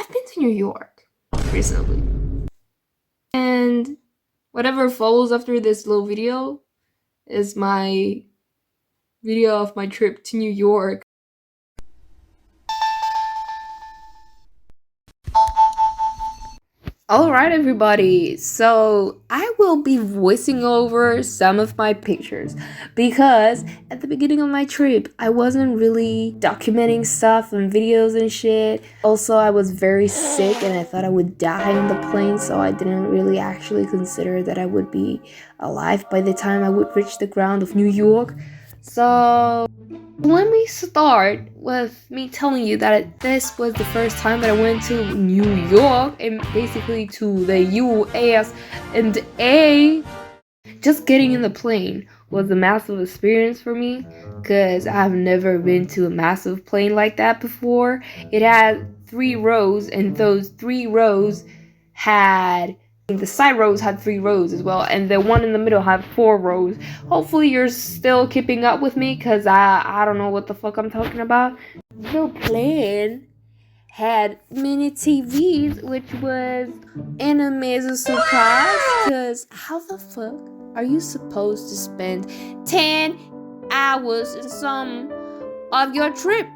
I've been to New York recently. And whatever follows after this little video is my video of my trip to New York. Alright everybody, so I will be voicing over some of my pictures because at the beginning of my trip I wasn't really documenting stuff and videos and shit. Also, I was very sick and I thought I would die on the plane, so I didn't really actually consider that I would be alive by the time I would reach the ground of New York. So let me start with me telling you that this was the first time that I went to New York and basically to the US and just getting in the plane was a massive experience for me because I've never been to a massive plane like that before. It had 3 rows and those 3 rows had the side rows had 3 rows as well, and the one in the middle had 4 rows. Hopefully you're still keeping up with me, because I don't know what the fuck I'm talking about. The plane had mini TVs, which was an amazing surprise, because how the fuck are you supposed to spend 10 hours in some of your trip?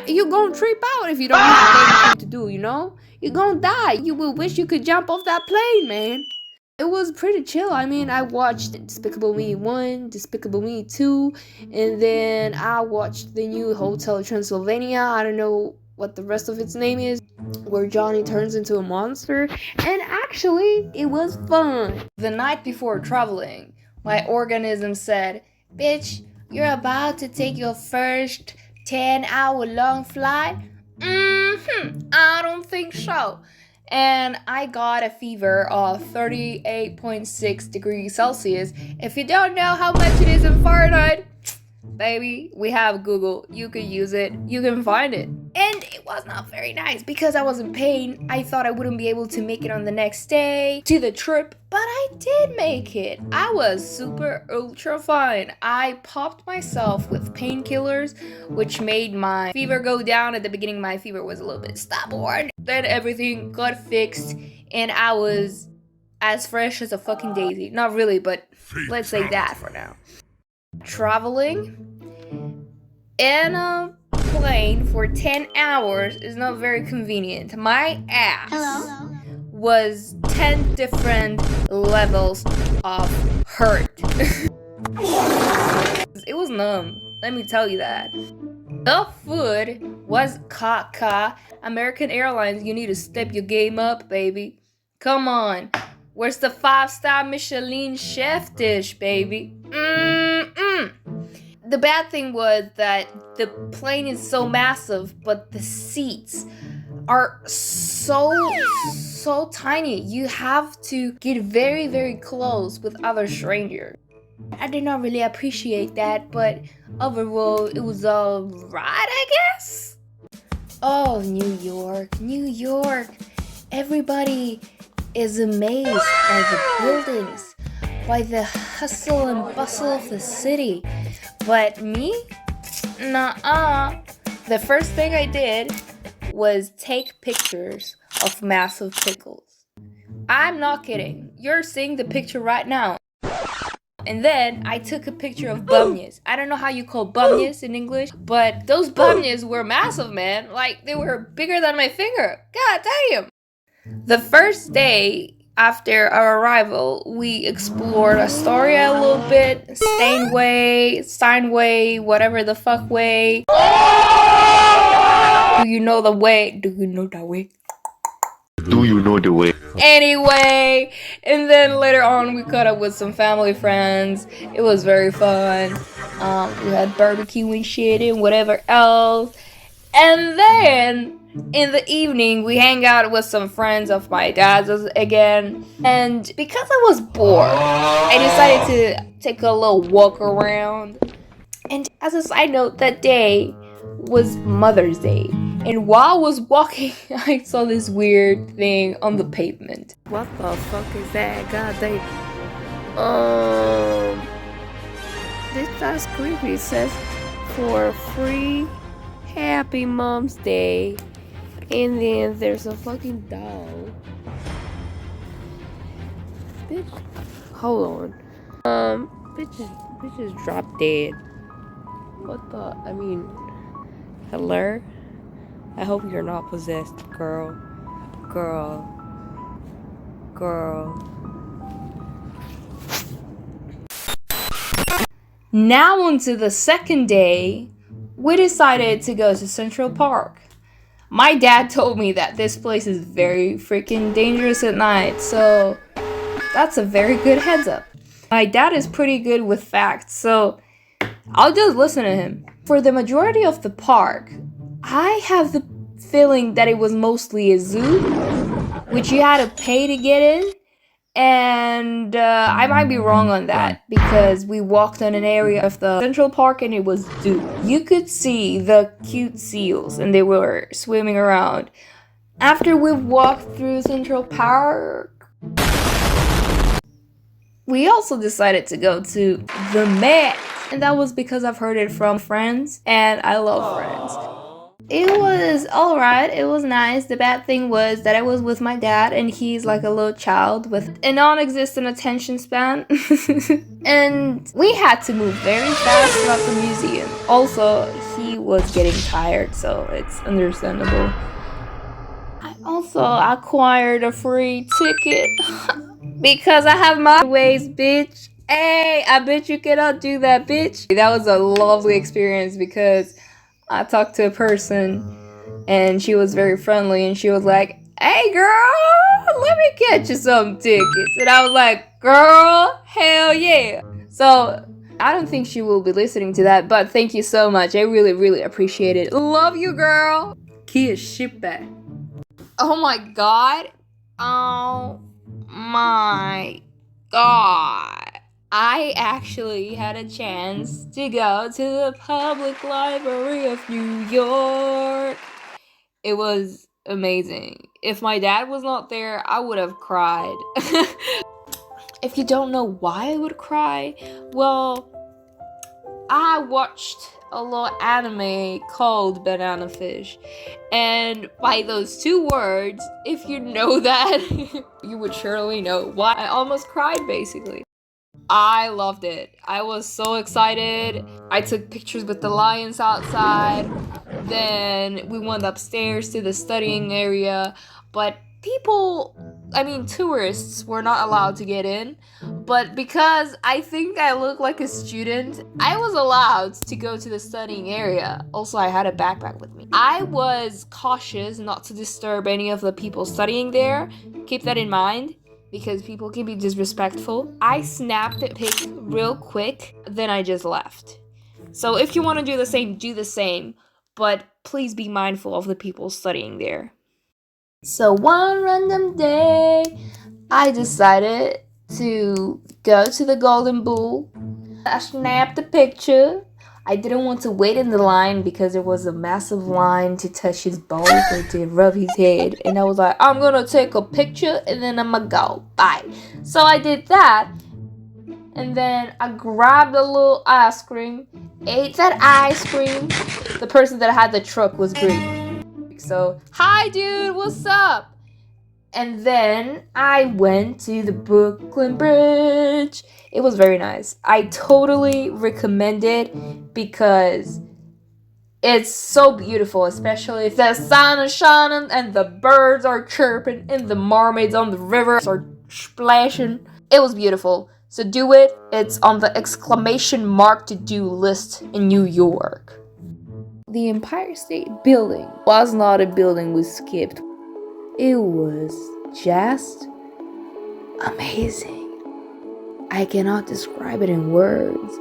You're gonna trip out if you don't have anything to do, you know? You're gonna die. You will wish you could jump off that plane, man. It was pretty chill. I mean, I watched Despicable Me 1, Despicable Me 2, and then I watched the new Hotel Transylvania. I don't know what the rest of its name is, where Johnny turns into a monster. And actually, it was fun. The night before traveling, my organism said, "Bitch, you're about to take your first 10-hour long flight? I don't think so." And I got a fever of 38.6 degrees Celsius. If you don't know how much it is in Fahrenheit, baby, we have Google. You can use it. You can find it. And it was not very nice because I was in pain. I thought I wouldn't be able to make it on the next day to the trip, but I did make it. I was super ultra fine. I popped myself with painkillers, which made my fever go down. At the beginning, my fever was a little bit stubborn. Then everything got fixed and I was as fresh as a fucking daisy. Not really, but let's say that for now. Traveling in a plane for 10 hours is not very convenient. My ass was 10 different levels of hurt. It was numb, let me tell you that. The food was caca. American Airlines, you need to step your game up, baby. Come on. Where's the 5-star Michelin chef dish, baby? The bad thing was that the plane is so massive, but the seats are so tiny. You have to get very, very close with other strangers. I did not really appreciate that, but overall, it was alright, I guess? Oh, New York, New York. Everybody is amazed by the buildings, by the hustle and bustle of the city. But me? Nuh-uh. The first thing I did was take pictures of massive pickles. I'm not kidding. You're seeing the picture right now. And then I took a picture of bumyas. I don't know how you call bumyas in English, but those bumyas were massive, man. Like, they were bigger than my finger. God damn. The first day after our arrival, we explored Astoria a little bit, Steinway, whatever the fuck way. Do you know the way? Do you know the way? Do you know the way? Anyway, and then later on we caught up with some family friends. It was very fun. We had barbecue and shit and whatever else. And then in the evening, we hang out with some friends of my dad's again. And because I was bored, I decided to take a little walk around. And as a side note, that day was Mother's Day. And while I was walking, I saw this weird thing on the pavement. What the fuck is that? God damn. That's creepy. It says, "For free Happy Mom's Day." And then there's a fucking doll. Bitch, hold on. Bitch is drop dead. What the? I mean, hello? I hope you're not possessed, girl. Girl. Now onto the second day, we decided to go to Central Park. My dad told me that this place is very freaking dangerous at night, so that's a very good heads up. My dad is pretty good with facts, so I'll just listen to him. For the majority of the park, I have the feeling that it was mostly a zoo, which you had to pay to get in. And I might be wrong on that because we walked on an area of the Central Park and it was zoo. You could see the cute seals and they were swimming around. After we walked through Central Park, we also decided to go to the Met. And that was because I've heard it from friends and I love Friends. It was alright, it was nice. The bad thing was that I was with my dad and he's like a little child with a non-existent attention span. And we had to move very fast throughout the museum. Also, he was getting tired, so it's understandable. I also acquired a free ticket because I have my ways, bitch. Hey, I bet you cannot do that, bitch. That was a lovely experience because I talked to a person and she was very friendly and she was like, hey girl, let me get you some tickets. And I was like, girl, hell yeah. So I don't think she will be listening to that, but thank you so much. I really, really appreciate it. Love you, girl. Kiss shit back. Oh my god. Oh my god. I actually had a chance to go to the Public Library of New York. It was amazing. If my dad was not there, I would have cried. If you don't know why I would cry, well, I watched a little anime called Banana Fish. And by those two words, if you know that, you would surely know why I almost cried, basically. I loved it. I was so excited. I took pictures with the lions outside. Then we went upstairs to the studying area. But tourists were not allowed to get in. But because I think I look like a student, I was allowed to go to the studying area. Also, I had a backpack with me. I was cautious not to disturb any of the people studying there. Keep that in mind, because people can be disrespectful. I snapped a pic real quick, then I just left. So if you want to do the same, but please be mindful of the people studying there. So one random day, I decided to go to the Golden Bull. I snapped a picture. I didn't want to wait in the line because there was a massive line to touch his balls or to rub his head. And I was like, I'm gonna take a picture and then I'm gonna go. Bye. So I did that. And then I grabbed a little ice cream, ate that ice cream. The person that had the truck was Greek. So, hi dude, what's up? And then I went to the Brooklyn Bridge. It was very nice. I totally recommend it because it's so beautiful, especially if the sun is shining and the birds are chirping and the mermaids on the river are splashing. It was beautiful. So do it. It's on the exclamation mark to do list in New York. The Empire State Building was not a building we skipped. It was just amazing. I cannot describe it in words.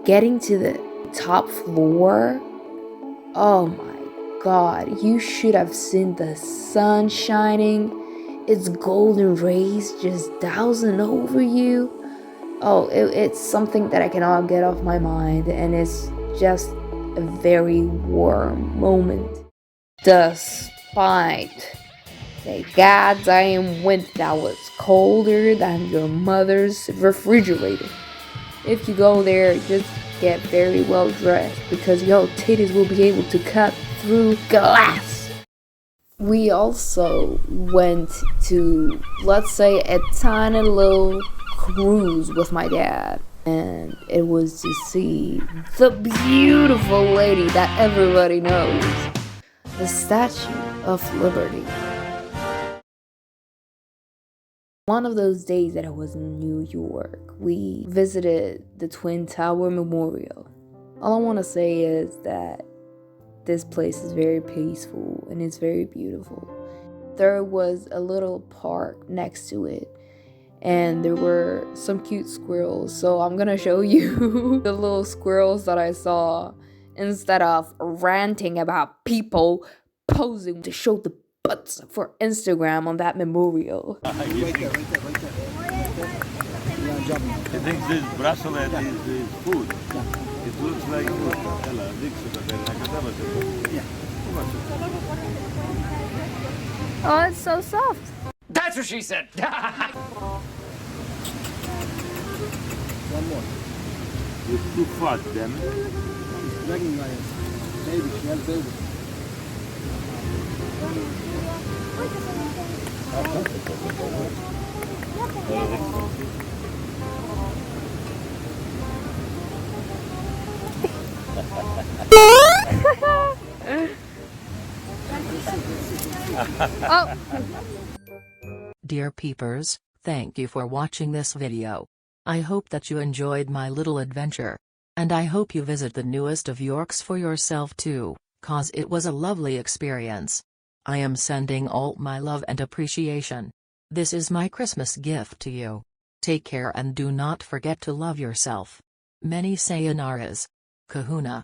Getting to the top floor, oh my god, you should have seen the sun shining, its golden rays just dousing over you. Oh, it's something that I cannot get off my mind, and it's just a very warm moment. Despite the goddamn winter that was colder than your mother's refrigerator. If you go there, just get very well dressed because your titties will be able to cut through glass. We also went to, let's say, a tiny little cruise with my dad. And it was to see the beautiful lady that everybody knows, the Statue of Liberty. One of those days that I was in New York, we visited the Twin Tower Memorial. All I want to say is that this place is very peaceful and it's very beautiful. There was a little park next to it, and there were some cute squirrels. So I'm gonna show you the little squirrels that I saw instead of ranting about people posing to show the butts for Instagram on that memorial. He thinks this bracelet is food. It looks like food. Oh, it's so soft. That's what she said. One more. It's too fat, damn it. Dragon lion. Baby, she has baby. Dear Peepers, thank you for watching this video. I hope that you enjoyed my little adventure. And I hope you visit the newest of Yorks for yourself too, cause it was a lovely experience. I am sending all my love and appreciation. This is my Christmas gift to you. Take care and do not forget to love yourself. Many sayonaras. Kahuna.